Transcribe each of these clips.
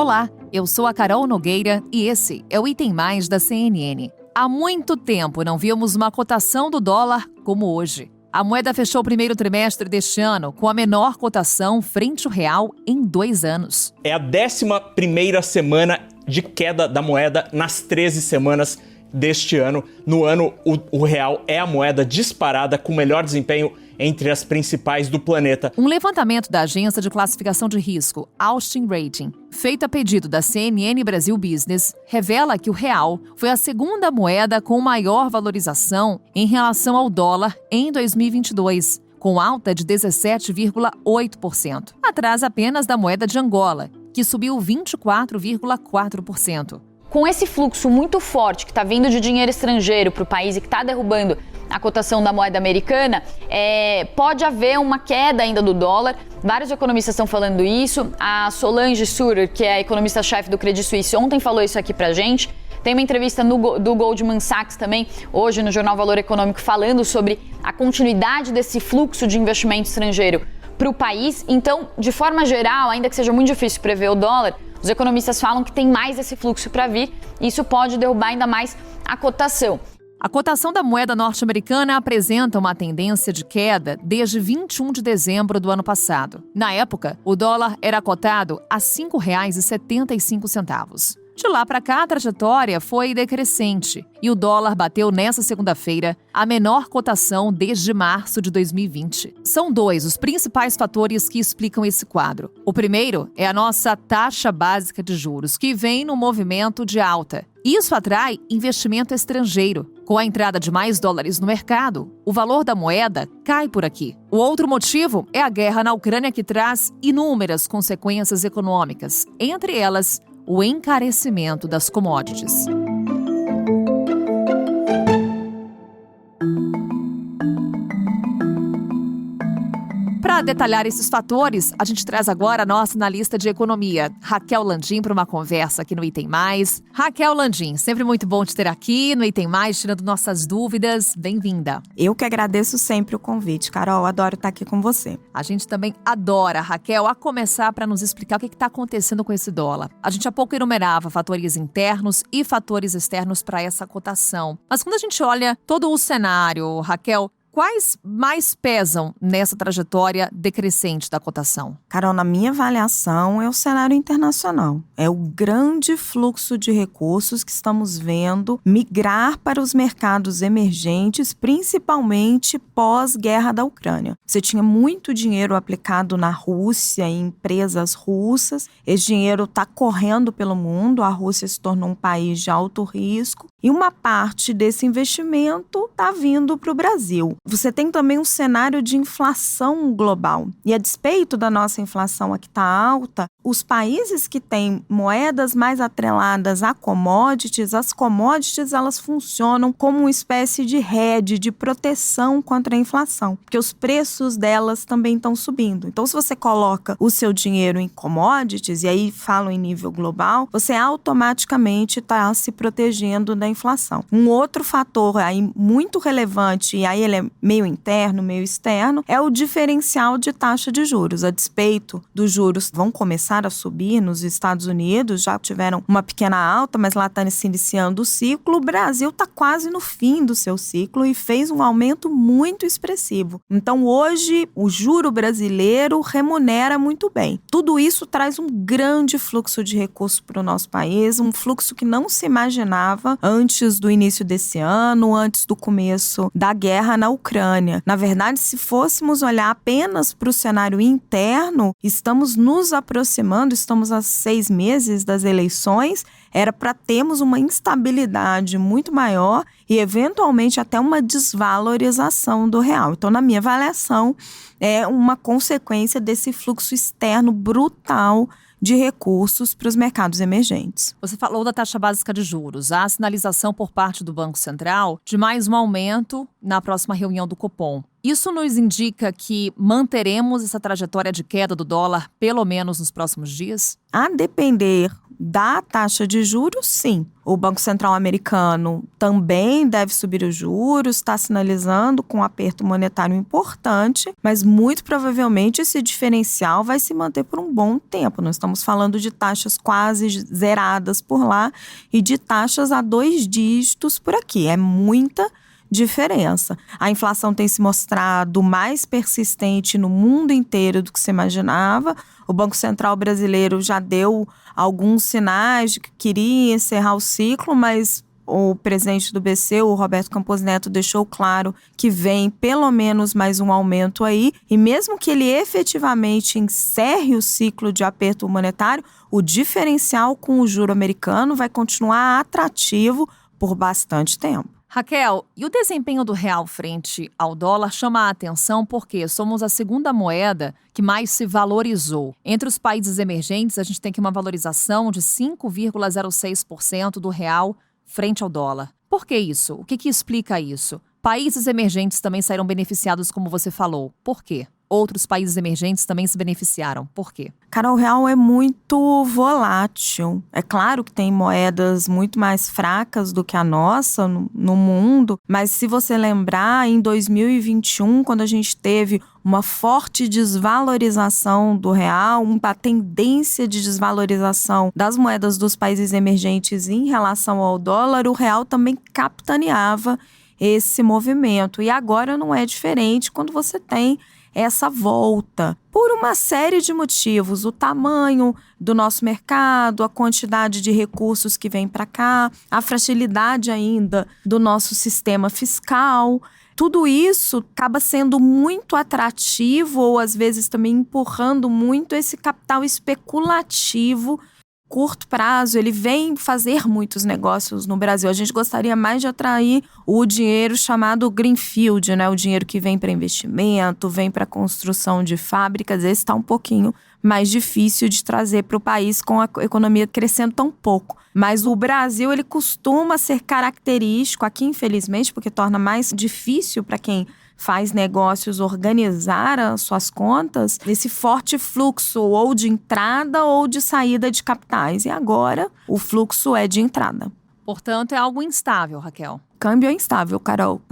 Olá, eu sou a Carol Nogueira e esse é o Item Mais da CNN. Há muito tempo não víamos uma cotação do dólar como hoje. A moeda fechou o primeiro trimestre deste ano com a menor cotação frente ao real em 2 anos. É a 11ª semana de queda da moeda nas 13 semanas deste ano. No ano, o real é a moeda disparada com melhor desempenho entre as principais do planeta. Um levantamento da agência de classificação de risco Austin Rating, feito a pedido da CNN Brasil Business, revela que o real foi a segunda moeda com maior valorização em relação ao dólar em 2022, com alta de 17,8%, atrás apenas da moeda de Angola, que subiu 24,4%. Com esse fluxo muito forte que está vindo de dinheiro estrangeiro para o país e que está derrubando a cotação da moeda americana, pode haver uma queda ainda do dólar. Vários economistas estão falando isso. A Solange Surer, que é a economista-chefe do Credit Suisse, ontem falou isso aqui pra gente. Tem uma entrevista do Goldman Sachs também, hoje no Jornal Valor Econômico, falando sobre a continuidade desse fluxo de investimento estrangeiro para o país. Então, de forma geral, ainda que seja muito difícil prever o dólar, os economistas falam que tem mais esse fluxo para vir e isso pode derrubar ainda mais a cotação. A cotação da moeda norte-americana apresenta uma tendência de queda desde 21 de dezembro do ano passado. Na época, o dólar era cotado a R$ 5,75. De lá para cá, a trajetória foi decrescente e o dólar bateu nesta segunda-feira a menor cotação desde março de 2020. São 2 os principais fatores que explicam esse quadro. O primeiro é a nossa taxa básica de juros, que vem no movimento de alta. Isso atrai investimento estrangeiro. Com a entrada de mais dólares no mercado, o valor da moeda cai por aqui. O outro motivo é a guerra na Ucrânia, que traz inúmeras consequências econômicas, entre elas o encarecimento das commodities. Para detalhar esses fatores, a gente traz agora a nossa analista de economia, Raquel Landim, para uma conversa aqui no Item Mais. Raquel Landim, sempre muito bom te ter aqui no Item Mais, tirando nossas dúvidas. Bem-vinda. Eu que agradeço sempre o convite, Carol. Adoro estar aqui com você. A gente também adora, Raquel, a começar para nos explicar o que está acontecendo com esse dólar. A gente há pouco enumerava fatores internos e fatores externos para essa cotação. Mas quando a gente olha todo o cenário, Raquel, quais mais pesam nessa trajetória decrescente da cotação? Carol, na minha avaliação, é o cenário internacional. É o grande fluxo de recursos que estamos vendo migrar para os mercados emergentes, principalmente pós-guerra da Ucrânia. Você tinha muito dinheiro aplicado na Rússia, em empresas russas. Esse dinheiro está correndo pelo mundo. A Rússia se tornou um país de alto risco. E uma parte desse investimento está vindo para o Brasil. Você tem também um cenário de inflação global. E a despeito da nossa inflação aqui estar alta, os países que têm moedas mais atreladas a commodities, as commodities elas funcionam como uma espécie de hedge, de proteção contra a inflação, porque os preços delas também estão subindo. Então, se você coloca o seu dinheiro em commodities, e aí falo em nível global, você automaticamente está se protegendo da inflação. Um outro fator aí muito relevante, e aí ele é meio interno, meio externo, é o diferencial de taxa de juros. A despeito dos juros vão começar a subir nos Estados Unidos, já tiveram uma pequena alta, mas lá está se iniciando o ciclo. O Brasil está quase no fim do seu ciclo e fez um aumento muito expressivo. Então, hoje, o juro brasileiro remunera muito bem. Tudo isso traz um grande fluxo de recursos para o nosso país, um fluxo que não se imaginava antes do início desse ano, antes do começo da guerra na Ucrânia. Na verdade, se fôssemos olhar apenas para o cenário interno, estamos nos aproximando, estamos a 6 meses das eleições, era para termos uma instabilidade muito maior e, eventualmente, até uma desvalorização do real. Então, na minha avaliação, é uma consequência desse fluxo externo brutal de recursos para os mercados emergentes. Você falou da taxa básica de juros, a sinalização por parte do Banco Central de mais um aumento na próxima reunião do Copom. Isso nos indica que manteremos essa trajetória de queda do dólar pelo menos nos próximos dias? A depender da taxa de juros, sim. O Banco Central americano também deve subir os juros, está sinalizando com um aperto monetário importante, mas muito provavelmente esse diferencial vai se manter por um bom tempo. Nós estamos falando de taxas quase zeradas por lá e de taxas a 2 dígitos por aqui. É muita diferença. A inflação tem se mostrado mais persistente no mundo inteiro do que se imaginava. O Banco Central brasileiro já deu alguns sinais de que queria encerrar o ciclo, mas o presidente do BC, o Roberto Campos Neto, deixou claro que vem pelo menos mais um aumento aí. E mesmo que ele efetivamente encerre o ciclo de aperto monetário, o diferencial com o juro americano vai continuar atrativo por bastante tempo. Raquel, e o desempenho do real frente ao dólar chama a atenção porque somos a segunda moeda que mais se valorizou. Entre os países emergentes, a gente tem aqui uma valorização de 5,06% do real frente ao dólar. Por que isso? O que explica isso? Países emergentes também saíram beneficiados, como você falou. Por quê? Outros países emergentes também se beneficiaram. Por quê? Cara, o real é muito volátil. É claro que tem moedas muito mais fracas do que a nossa no mundo, mas se você lembrar, em 2021, quando a gente teve uma forte desvalorização do real, uma tendência de desvalorização das moedas dos países emergentes em relação ao dólar, o real também capitaneava esse movimento. E agora não é diferente quando você tem essa volta, por uma série de motivos, o tamanho do nosso mercado, a quantidade de recursos que vem para cá, a fragilidade ainda do nosso sistema fiscal. Tudo isso acaba sendo muito atrativo ou às vezes também empurrando muito esse capital especulativo. Curto prazo, ele vem fazer muitos negócios no Brasil. A gente gostaria mais de atrair o dinheiro chamado greenfield, né? O dinheiro que vem para investimento, vem para construção de fábricas. Esse está um pouquinho mais difícil de trazer para o país com a economia crescendo tão pouco. Mas o Brasil, ele costuma ser característico aqui, infelizmente, porque torna mais difícil para quem faz negócios organizar as suas contas, esse forte fluxo ou de entrada ou de saída de capitais. E agora o fluxo é de entrada. Portanto, é algo instável, Raquel. Câmbio é instável, Carol.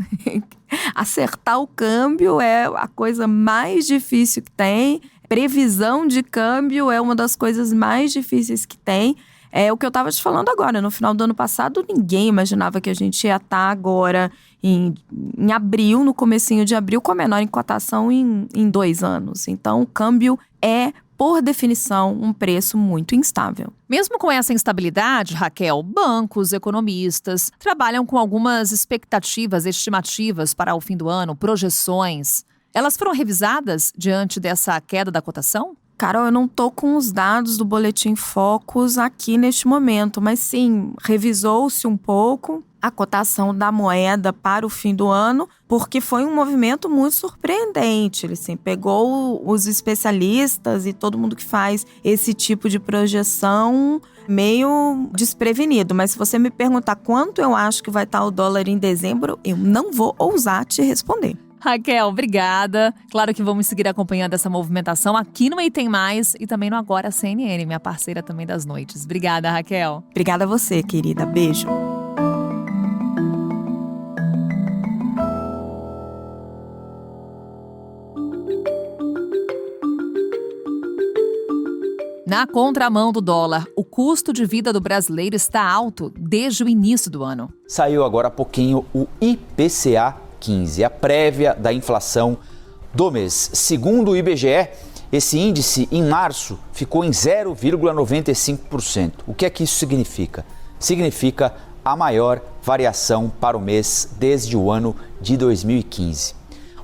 Acertar o câmbio é a coisa mais difícil que tem. Previsão de câmbio é uma das coisas mais difíceis que tem. É o que eu estava te falando agora. No final do ano passado, ninguém imaginava que a gente ia estar agora em abril, no comecinho de abril, com a menor cotação em 2 anos. Então, o câmbio é, por definição, um preço muito instável. Mesmo com essa instabilidade, Raquel, bancos, economistas trabalham com algumas expectativas, estimativas para o fim do ano, projeções. Elas foram revisadas diante dessa queda da cotação? Carol, eu não estou com os dados do Boletim Focus aqui neste momento, mas sim, revisou-se um pouco a cotação da moeda para o fim do ano, porque foi um movimento muito surpreendente. Ele assim, pegou os especialistas e todo mundo que faz esse tipo de projeção meio desprevenido. Mas se você me perguntar quanto eu acho que vai estar o dólar em dezembro, eu não vou ousar te responder. Raquel, obrigada. Claro que vamos seguir acompanhando essa movimentação aqui no Item Mais e também no Agora CNN, minha parceira também das noites. Obrigada, Raquel. Obrigada a você, querida. Beijo. Na contramão do dólar, o custo de vida do brasileiro está alto desde o início do ano. Saiu agora há pouquinho o IPCA 15, a prévia da inflação do mês. Segundo o IBGE, esse índice em março ficou em 0,95%. O que é que isso significa? Significa a maior variação para o mês desde o ano de 2015.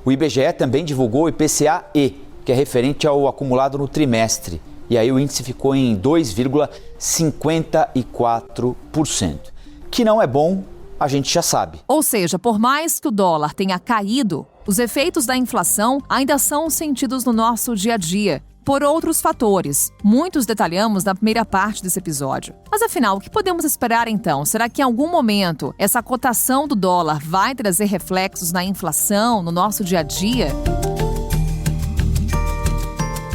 O IBGE também divulgou o IPCA-E, que é referente ao acumulado no trimestre. E aí o índice ficou em 2,54%. Que não é bom, a gente já sabe. Ou seja, por mais que o dólar tenha caído, os efeitos da inflação ainda são sentidos no nosso dia a dia, por outros fatores. Muitos detalhamos na primeira parte desse episódio. Mas afinal, o que podemos esperar então? Será que em algum momento essa cotação do dólar vai trazer reflexos na inflação, no nosso dia a dia?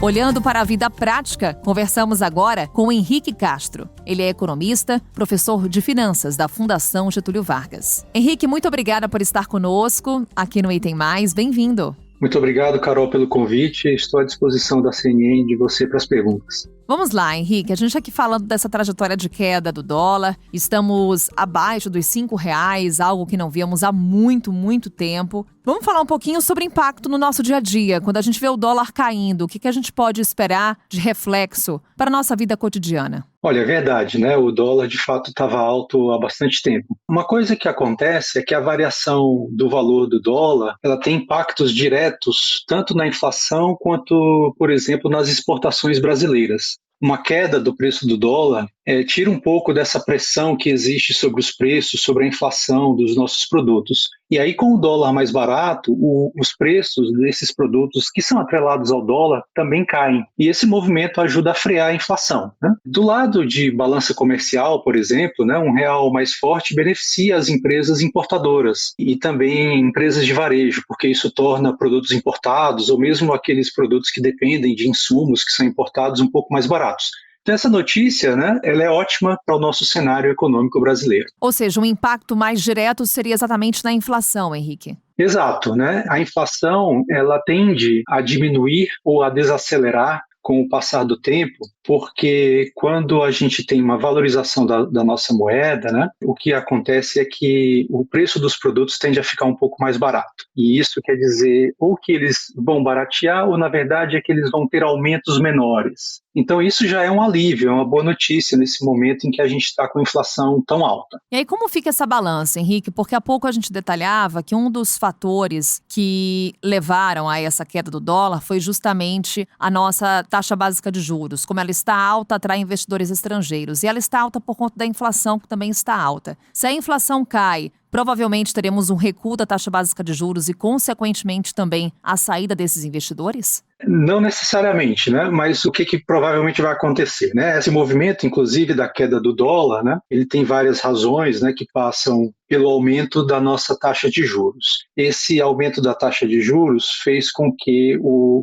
Olhando para a vida prática, conversamos agora com Henrique Castro. Ele é economista, professor de finanças da Fundação Getúlio Vargas. Henrique, muito obrigada por estar conosco aqui no Item Mais. Bem-vindo. Muito obrigado, Carol, pelo convite. Estou à disposição da CNN e de você para as perguntas. Vamos lá, Henrique. A gente aqui falando dessa trajetória de queda do dólar. Estamos abaixo dos R$5, algo que não víamos há muito, muito tempo. Vamos falar um pouquinho sobre o impacto no nosso dia a dia. Quando a gente vê o dólar caindo, o que a gente pode esperar de reflexo para a nossa vida cotidiana? Olha, é verdade, né? O dólar, de fato, estava alto há bastante tempo. Uma coisa que acontece é que a variação do valor do dólar, ela tem impactos diretos tanto na inflação quanto, por exemplo, nas exportações brasileiras. Uma queda do preço do dólar tira um pouco dessa pressão que existe sobre os preços, sobre a inflação dos nossos produtos. E aí, com o dólar mais barato, os preços desses produtos que são atrelados ao dólar também caem. E esse movimento ajuda a frear a inflação, né? Do lado de balança comercial, por exemplo, né, um real mais forte beneficia as empresas importadoras e também empresas de varejo, porque isso torna produtos importados ou mesmo aqueles produtos que dependem de insumos que são importados um pouco mais baratos. Então, essa notícia, né, ela é ótima para o nosso cenário econômico brasileiro. Ou seja, um impacto mais direto seria exatamente na inflação, Henrique. Exato, né? A inflação, ela tende a diminuir ou a desacelerar com o passar do tempo, porque quando a gente tem uma valorização da nossa moeda, né, o que acontece é que o preço dos produtos tende a ficar um pouco mais barato. E isso quer dizer ou que eles vão baratear ou, na verdade, é que eles vão ter aumentos menores. Então isso já é um alívio, é uma boa notícia nesse momento em que a gente está com inflação tão alta. E aí como fica essa balança, Henrique? Porque há pouco a gente detalhava que um dos fatores que levaram a essa queda do dólar foi justamente a nossa taxa básica de juros. Como ela está alta, atrai investidores estrangeiros. E ela está alta por conta da inflação, que também está alta. Se a inflação cai, provavelmente teremos um recuo da taxa básica de juros e, consequentemente, também a saída desses investidores? Não necessariamente, né? Mas o que provavelmente vai acontecer, né? Esse movimento, inclusive, da queda do dólar, né? Ele tem várias razões, né, que passam pelo aumento da nossa taxa de juros. Esse aumento da taxa de juros fez com que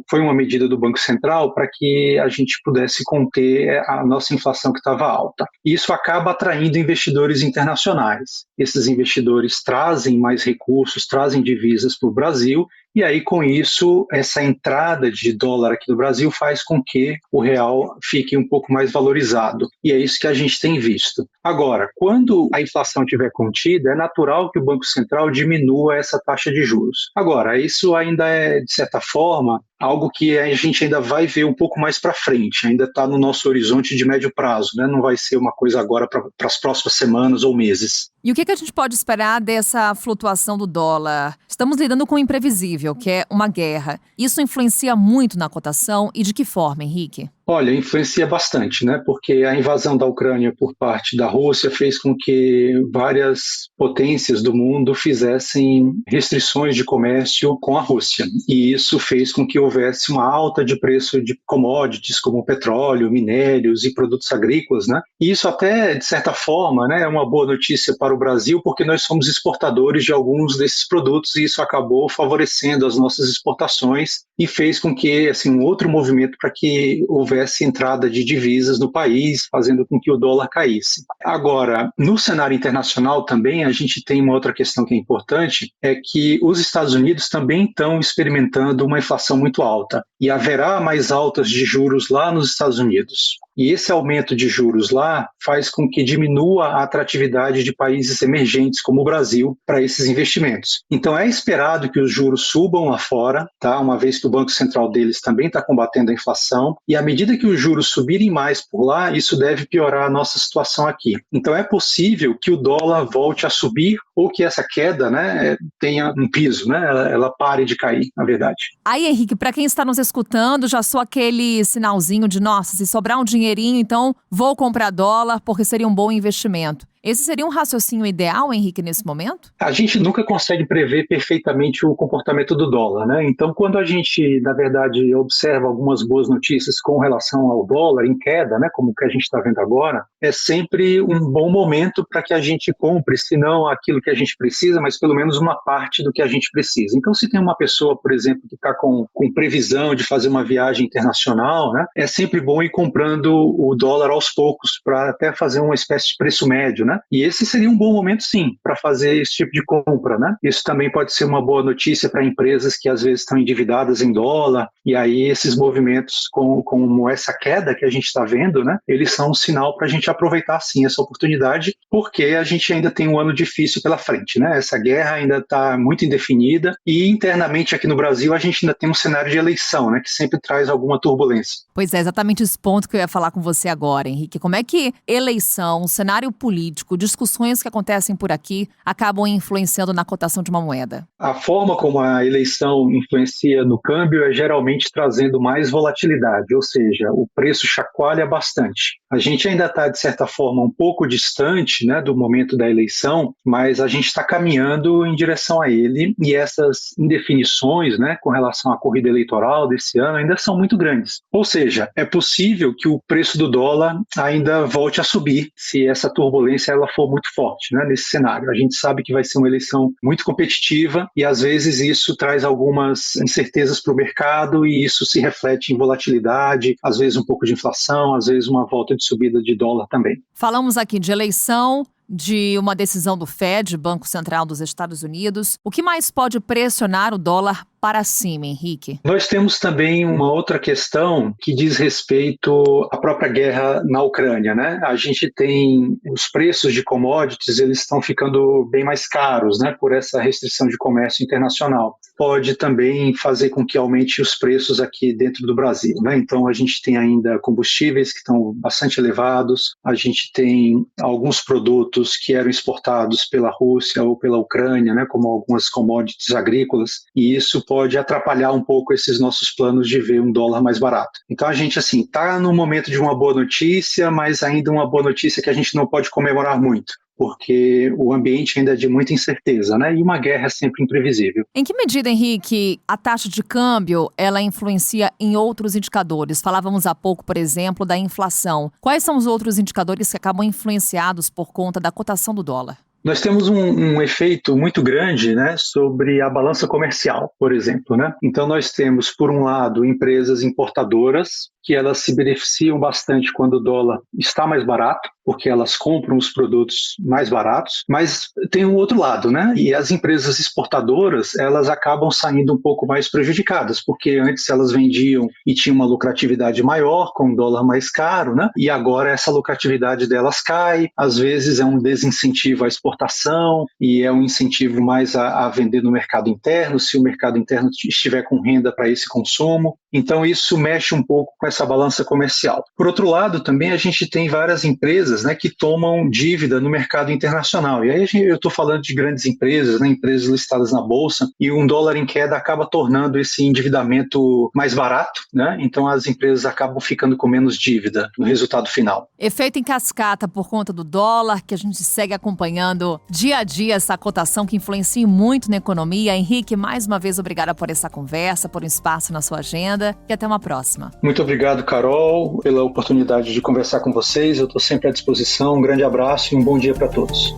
foi uma medida do Banco Central para que a gente pudesse conter a nossa inflação que estava alta. Isso acaba atraindo investidores internacionais. Esses investidores trazem mais recursos, trazem divisas para o Brasil. E aí, com isso, essa entrada de dólar aqui no Brasil faz com que o real fique um pouco mais valorizado. E é isso que a gente tem visto. Agora, quando a inflação estiver contida, é natural que o Banco Central diminua essa taxa de juros. Agora, isso ainda é, de certa forma, algo que a gente ainda vai ver um pouco mais para frente, ainda está no nosso horizonte de médio prazo, né? Não vai ser uma coisa agora para as próximas semanas ou meses. E o que a gente pode esperar dessa flutuação do dólar? Estamos lidando com o imprevisível, que é uma guerra. Isso influencia muito na cotação e de que forma, Henrique? Olha, influencia bastante, né? Porque a invasão da Ucrânia por parte da Rússia fez com que várias potências do mundo fizessem restrições de comércio com a Rússia. E isso fez com que houvesse uma alta de preço de commodities como petróleo, minérios e produtos agrícolas, né? E isso até, de certa forma, né, é uma boa notícia para o Brasil, porque nós somos exportadores de alguns desses produtos e isso acabou favorecendo as nossas exportações e fez com que, assim, um outro movimento para que houvesse entrada de divisas no país, fazendo com que o dólar caísse. Agora, no cenário internacional também, a gente tem uma outra questão que é importante, é que os Estados Unidos também estão experimentando uma inflação muito alta e haverá mais altas de juros lá nos Estados Unidos. E esse aumento de juros lá faz com que diminua a atratividade de países emergentes como o Brasil para esses investimentos. Então é esperado que os juros subam lá fora, tá? Uma vez que o Banco Central deles também está combatendo a inflação, e à medida que os juros subirem mais por lá, isso deve piorar a nossa situação aqui. Então é possível que o dólar volte a subir ou que essa queda, né, tenha um piso, né? Ela pare de cair, na verdade. Aí, Henrique, para quem está nos escutando, já sou aquele sinalzinho de, nossa, se sobrar um dinheirinho, então vou comprar dólar porque seria um bom investimento. Esse seria um raciocínio ideal, Henrique, nesse momento? A gente nunca consegue prever perfeitamente o comportamento do dólar, né? Então, quando a gente, na verdade, observa algumas boas notícias com relação ao dólar em queda, né, como o que a gente está vendo agora, é sempre um bom momento para que a gente compre, se não aquilo que a gente precisa, mas pelo menos uma parte do que a gente precisa. Então, se tem uma pessoa, por exemplo, que está com previsão de fazer uma viagem internacional, né, é sempre bom ir comprando o dólar aos poucos para até fazer uma espécie de preço médio, né? E esse seria um bom momento, sim, para fazer esse tipo de compra, né? Isso também pode ser uma boa notícia para empresas que às vezes estão endividadas em dólar, e aí esses movimentos como essa queda que a gente está vendo, né? Eles são um sinal para a gente aproveitar, sim, essa oportunidade, porque a gente ainda tem um ano difícil pela frente, né? Essa guerra ainda está muito indefinida e internamente aqui no Brasil a gente ainda tem um cenário de eleição, né? Que sempre traz alguma turbulência. Pois é, exatamente esse ponto que eu ia falar com você agora, Henrique. Como é que eleição, cenário político, discussões que acontecem por aqui acabam influenciando na cotação de uma moeda? A forma como a eleição influencia no câmbio é geralmente trazendo mais volatilidade, ou seja, o preço chacoalha bastante. A gente ainda está, de certa forma, um pouco distante, né, do momento da eleição, mas a gente está caminhando em direção a ele, e essas indefinições, né, com relação à corrida eleitoral desse ano ainda são muito grandes. Ou seja, é possível que o preço do dólar ainda volte a subir se essa turbulência ela for muito forte, né, nesse cenário. A gente sabe que vai ser uma eleição muito competitiva e às vezes isso traz algumas incertezas para o mercado e isso se reflete em volatilidade, às vezes um pouco de inflação, às vezes uma volta de subida de dólar também. Falamos aqui de eleição, de uma decisão do Fed, Banco Central dos Estados Unidos. O que mais pode pressionar o dólar para cima, Henrique? Nós temos também uma outra questão que diz respeito à própria guerra na Ucrânia, né? A gente tem os preços de commodities, eles estão ficando bem mais caros, né? Por essa restrição de comércio internacional. Pode também fazer com que aumente os preços aqui dentro do Brasil, né? Então a gente tem ainda combustíveis que estão bastante elevados, a gente tem alguns produtos que eram exportados pela Rússia ou pela Ucrânia, né? Como algumas commodities agrícolas, e isso pode atrapalhar um pouco esses nossos planos de ver um dólar mais barato. Então a gente, assim, está no momento de uma boa notícia, mas ainda uma boa notícia que a gente não pode comemorar muito, porque o ambiente ainda é de muita incerteza, né? E uma guerra é sempre imprevisível. Em que medida, Henrique, a taxa de câmbio, ela influencia em outros indicadores? Falávamos há pouco, por exemplo, da inflação. Quais são os outros indicadores que acabam influenciados por conta da cotação do dólar? Nós temos um efeito muito grande, né, sobre a balança comercial, por exemplo, né? Então nós temos, por um lado, empresas importadoras que elas se beneficiam bastante quando o dólar está mais barato, porque elas compram os produtos mais baratos, mas tem um outro lado, né? E as empresas exportadoras, elas acabam saindo um pouco mais prejudicadas, porque antes elas vendiam e tinham uma lucratividade maior, com um dólar mais caro, né? E agora essa lucratividade delas cai, às vezes é um desincentivo à exportação e é um incentivo mais a vender no mercado interno, se o mercado interno estiver com renda para esse consumo. Então isso mexe um pouco com essa balança comercial. Por outro lado, também a gente tem várias empresas, né, que tomam dívida no mercado internacional. E aí eu estou falando de grandes empresas, né, empresas listadas na Bolsa, e um dólar em queda acaba tornando esse endividamento mais barato, né? Então as empresas acabam ficando com menos dívida no resultado final. Efeito em cascata por conta do dólar, que a gente segue acompanhando dia a dia essa cotação que influencia muito na economia. Henrique, mais uma vez, obrigada por essa conversa, por um espaço na sua agenda e até uma próxima. Muito obrigado, Carol, pela oportunidade de conversar com vocês. Eu estou sempre à disposição. Um grande abraço e um bom dia para todos.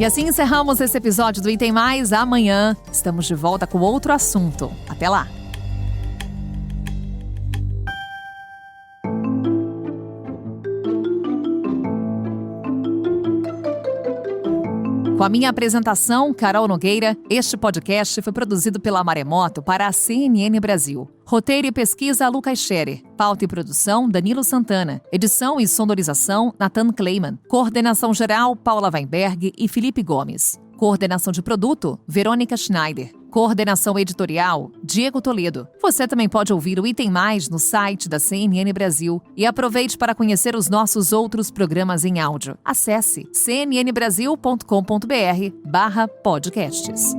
E assim encerramos esse episódio do Item Mais. Amanhã estamos de volta com outro assunto. Até lá! Com a minha apresentação, Carol Nogueira, este podcast foi produzido pela Maremoto para a CNN Brasil. Roteiro e pesquisa, Lucas Scherer. Pauta e produção, Danilo Santana. Edição e sonorização, Nathan Kleiman. Coordenação geral, Paula Weinberg e Felipe Gomes. Coordenação de produto, Verônica Schneider. Coordenação editorial, Diego Toledo. Você também pode ouvir o Item Mais no site da CNN Brasil e aproveite para conhecer os nossos outros programas em áudio. Acesse cnnbrasil.com.br/podcasts.